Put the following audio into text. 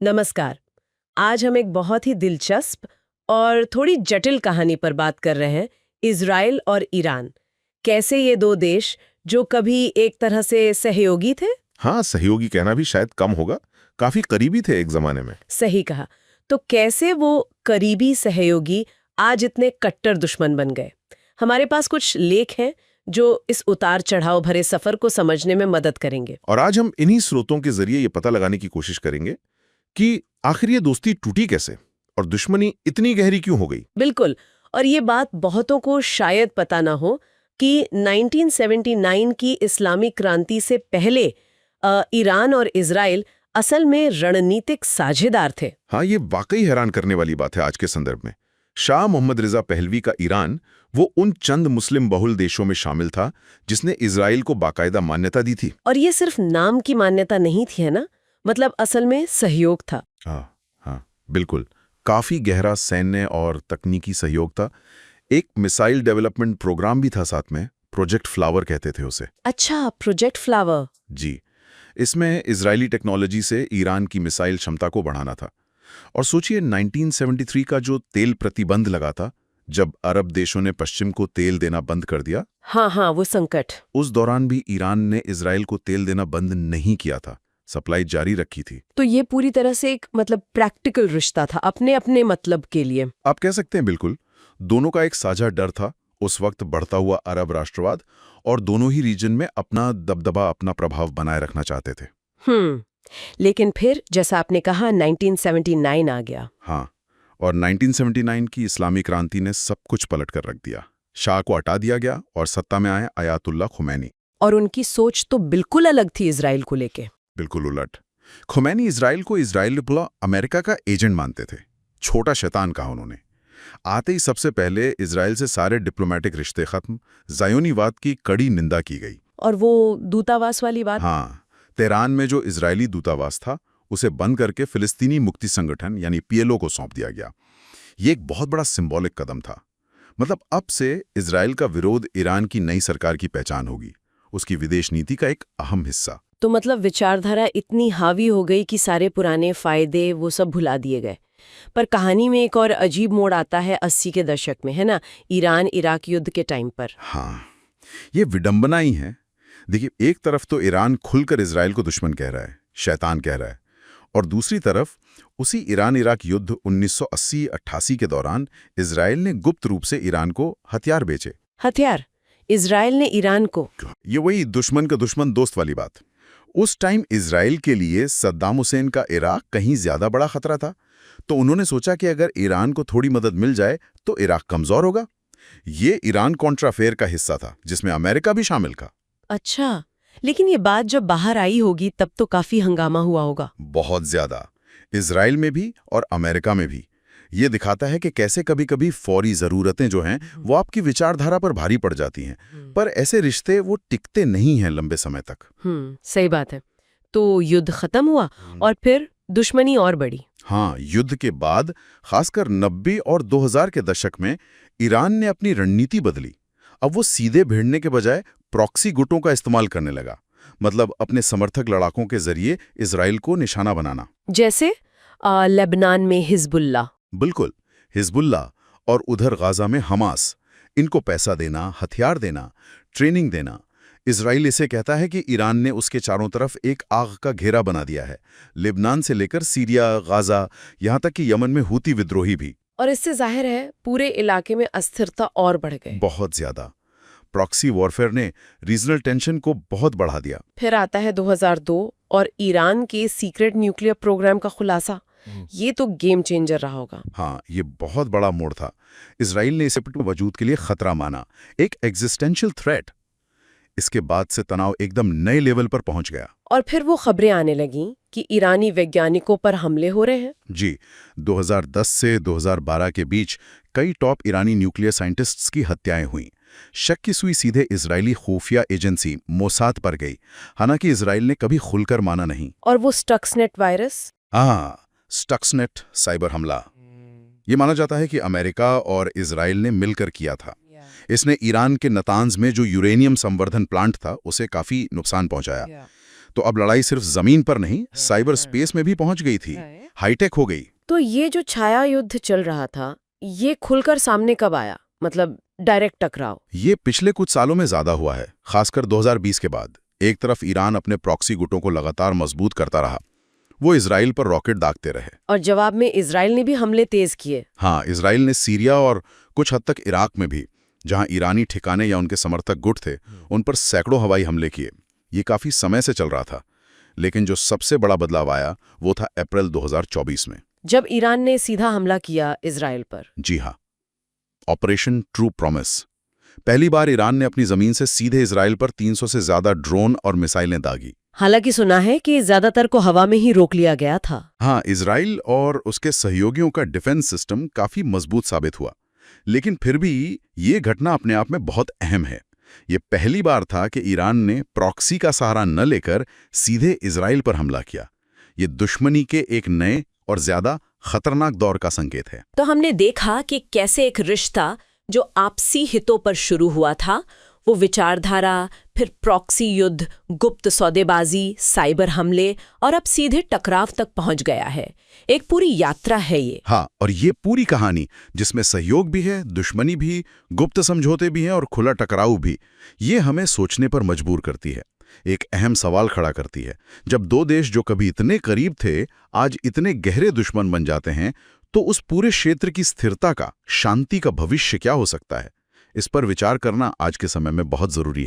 नमस्कार। आज हम एक बहुत ही दिलचस्प और थोड़ी जटिल कहानी पर बात कर रहे हैं, इज़राइल और ईरान। कैसे ये दो देश जो कभी एक तरह से सहयोगी थे। हाँ, सहयोगी कहना भी शायद कम होगा। काफी करीबी थे एक जमाने में। सही कहा। तो कैसे वो करीबी सहयोगी आज इतने कट्टर दुश्मन बन गए। हमारे पास कुछ लेख हैं जो इस उतार चढ़ाव भरे सफर को समझने में मदद करेंगे। और आज हम इन्हीं स्रोतों के जरिए ये पता लगाने की कोशिश करेंगे कि आखिर ये दोस्ती टूटी कैसे और दुश्मनी इतनी गहरी क्यों हो गई। बिल्कुल। और ये बात बहुतों को शायद पता ना हो कि 1979 की इस्लामी क्रांति से पहले ईरान और इज़राइल असल में रणनीतिक साझेदार थे। हाँ, ये वाकई हैरान करने वाली बात है आज के संदर्भ में। शाह मोहम्मद रिजा पहलवी का ईरान वो उन चंद मुस्लिम बहुल देशों में शामिल था जिसने इज़राइल को बाकायदा मान्यता दी थी। और ये सिर्फ नाम की मान्यता नहीं थी, है ना? मतलब असल में सहयोग था। हाँ, बिल्कुल। काफी गहरा सैन्य और तकनीकी सहयोग था। एक मिसाइल डेवलपमेंट प्रोग्राम भी था साथ में, प्रोजेक्ट फ्लावर कहते थे उसे। अच्छा, प्रोजेक्ट फ्लावर। जी, इसमें इजरायली टेक्नोलॉजी से ईरान की मिसाइल क्षमता को बढ़ाना था। और सोचिए 1973 का जो तेल प्रतिबंध लगा था, जब अरब देशों ने पश्चिम को तेल देना बंद कर दिया। हाँ, वो संकट। उस दौरान भी ईरान ने इजराइल को तेल देना बंद नहीं किया था, सप्लाई जारी रखी थी। तो ये पूरी तरह से एक प्रैक्टिकल रिश्ता था, अपने अपने मतलब के लिए। आप कह सकते हैं बिल्कुल। दोनों का एक साझा डर था, उस वक्त बढ़ता हुआ अरब राष्ट्रवाद, और दोनों ही रीजन में अपना दबदबा, अपना प्रभाव बनाए रखना चाहते थे। लेकिन फिर जैसा आपने कहा 1979 आ गया। हाँ, और 1979 की इस्लामी क्रांति ने सब कुछ पलट कर रख दिया। शाह को हटा दिया गया और सत्ता में आए अयातुल्ला खुमैनी। और उनकी सोच तो बिल्कुल अलग थी इज़राइल को लेके। बिल्कुल उलट। खुमैनी इजराइल को अमेरिका का एजेंट मानते थे। छोटा शैतान कहा उन्होंने। आते ही सबसे पहले इजराइल से सारे डिप्लोमेटिक रिश्ते खत्म, ज़ायोनीवाद की कड़ी निंदा की गई। और वो दूतावास वाली बात। हाँ, तेहरान में जो इजरायली दूतावास था उसे बंद करके फिलिस्तीनी मुक्ति संगठन यानी PLO को सौंप दिया गया। ये एक बहुत बड़ा सिंबॉलिक कदम था। मतलब अब से इजराइल का विरोध ईरान की नई सरकार की पहचान होगी, उसकी विदेश नीति का एक अहम हिस्सा। तो मतलब विचारधारा इतनी हावी हो गई कि सारे पुराने फायदे वो सब भुला दिए गए। पर कहानी में एक और अजीब मोड़ आता है 80 के दशक में, है ना? ईरान इराक युद्ध के टाइम पर। हाँ, ये विडंबना ही है। देखिए, एक तरफ तो ईरान खुलकर इजराइल को दुश्मन कह रहा है, शैतान कह रहा है, और दूसरी तरफ उसी ईरान इराक युद्ध 1980-88 के दौरान इजराइल ने गुप्त रूप से ईरान को हथियार बेचे। हथियार? इजराइल ने ईरान को? ये वही दुश्मन का दुश्मन दोस्त वाली बात। उस टाइम इजराइल के लिए सद्दाम हुसैन का इराक कहीं ज्यादा बड़ा खतरा था, तो उन्होंने सोचा कि अगर ईरान को थोड़ी मदद मिल जाए तो इराक कमजोर होगा। ये ईरान कॉन्ट्रा अफेयर का हिस्सा था जिसमें अमेरिका भी शामिल था। अच्छा, लेकिन ये बात जब बाहर आई होगी तब तो काफी हंगामा हुआ होगा। बहुत ज्यादा, इजराइल में भी और अमेरिका में भी। ये दिखाता है कि कैसे कभी कभी फौरी जरूरतें जो हैं वो आपकी विचारधारा पर भारी पड़ जाती हैं, पर ऐसे रिश्ते वो टिकते नहीं हैं लंबे समय तक। सही बात है। तो युद्ध खत्म हुआ और फिर दुश्मनी और बढ़ी। हाँ, युद्ध के बाद खासकर 90 और 2000 के दशक में ईरान ने अपनी रणनीति बदली। अब वो सीधे भिड़ने के बजाय प्रॉक्सी गुटों का इस्तेमाल करने लगा। मतलब अपने समर्थक लड़ाकों के जरिए इजराइल को निशाना बनाना। जैसे लेबनान में हिजबुल्लाह। बिल्कुल, हिजबुल्लाह, और उधर गाजा में हमास। इनको पैसा देना, हथियार देना, ट्रेनिंग देना। इजराइल इसे कहता है कि ईरान ने उसके चारों तरफ एक आग का घेरा बना दिया है, लेबनान से लेकर सीरिया, गाजा, यहाँ तक कि यमन में हूती विद्रोही भी। और इससे जाहिर है पूरे इलाके में अस्थिरता और बढ़ गई। बहुत ज्यादा। प्रॉक्सी वॉरफेयर ने रीजनल टेंशन को बहुत बढ़ा दिया। फिर आता है 2002 और ईरान के सीक्रेट न्यूक्लियर प्रोग्राम का खुलासा। ये तो गेम चेंजर रहा होगा। हाँ, ये बहुत बड़ा मोड़ था। इजराइल ने इसे वजूद के लिए खतरा माना, एक एग्जिस्टेंशियल थ्रेट। इसके बाद से तनाव एकदम नए लेवल पर पहुंच गया। और फिर वो खबरें आने लगीं कि ईरानी वैज्ञानिकों पर हमले हो रहे हैं। जी, 2010 से 2012 के बीच कई टॉप ईरानी न्यूक्लियर साइंटिस्ट्स की हत्याएं हुईं। शक की सुई सीधे इजरायली खुफिया एजेंसी मोसाद पर गई, हालांकि इजराइल ने कभी खुलकर माना नहीं। और वो स्टक्सनेट वायरस? हाँ, स्टक्सनेट साइबर हमला। ये माना जाता है कि अमेरिका और इजराइल ने मिलकर किया था। इसने ईरान के नतांज में जो यूरेनियम संवर्धन प्लांट था उसे काफी नुकसान पहुंचाया। तो अब लड़ाई सिर्फ जमीन पर नहीं, साइबर स्पेस में भी पहुंच गई थी। हाईटेक हो गई। तो ये जो छाया युद्ध चल रहा था, ये खुलकर सामने कब आया? मतलब डायरेक्ट टकराव। ये पिछले कुछ सालों में ज्यादा हुआ है, खासकर 2020 के बाद। एक तरफ ईरान अपने प्रॉक्सी गुटों को लगातार मजबूत करता रहा, वो इजराइल पर रॉकेट दागते रहे। और जवाब में इजराइल ने भी हमले तेज किए। हाँ, इजराइल ने सीरिया और कुछ हद तक इराक में भी, जहां ईरानी ठिकाने या उनके समर्थक गुट थे, उन पर सैकड़ों हवाई हमले किए। ये काफी समय से चल रहा था, लेकिन जो सबसे बड़ा बदलाव आया वो था अप्रैल 2024 में, जब ईरान ने सीधा हमला किया इजराइल पर। जी हाँ, ऑपरेशन ट्रू प्रॉमिस। पहली बार ईरान ने अपनी जमीन से सीधे इजराइल पर 300 से ज्यादा ड्रोन और मिसाइलें दागी। हालांकि सुना है कि ज्यादातर को हवा में ही रोक लिया गया था। हाँ, इजराइल और उसके सहयोगियों का डिफेंस सिस्टम काफी मजबूत साबित हुआ, लेकिन फिर भी ये घटना अपने आप में बहुत अहम है। ये पहली बार था कि ईरान ने प्रॉक्सी का सहारा न लेकर सीधे इजराइल पर हमला किया। ये दुश्मनी के एक नए और ज्यादा खतरनाक दौर का संकेत है। तो हमने देखा कि कैसे एक रिश्ता जो आपसी हितों पर शुरू हुआ था, वो विचारधारा, फिर प्रॉक्सी युद्ध, गुप्त सौदेबाजी, साइबर हमले और अब सीधे टकराव तक पहुंच गया है। एक पूरी यात्रा है ये। हाँ, और ये पूरी कहानी जिसमें सहयोग भी है, दुश्मनी भी, गुप्त समझौते भी हैं और खुला टकराव भी, ये हमें सोचने पर मजबूर करती है। एक अहम सवाल खड़ा करती है, जब दो देश जो कभी इतने करीब थे आज इतने गहरे दुश्मन बन जाते हैं, तो उस पूरे क्षेत्र की स्थिरता का, शांति का भविष्य क्या हो सकता है? इस पर विचार करना आज के समय में बहुत जरूरी है।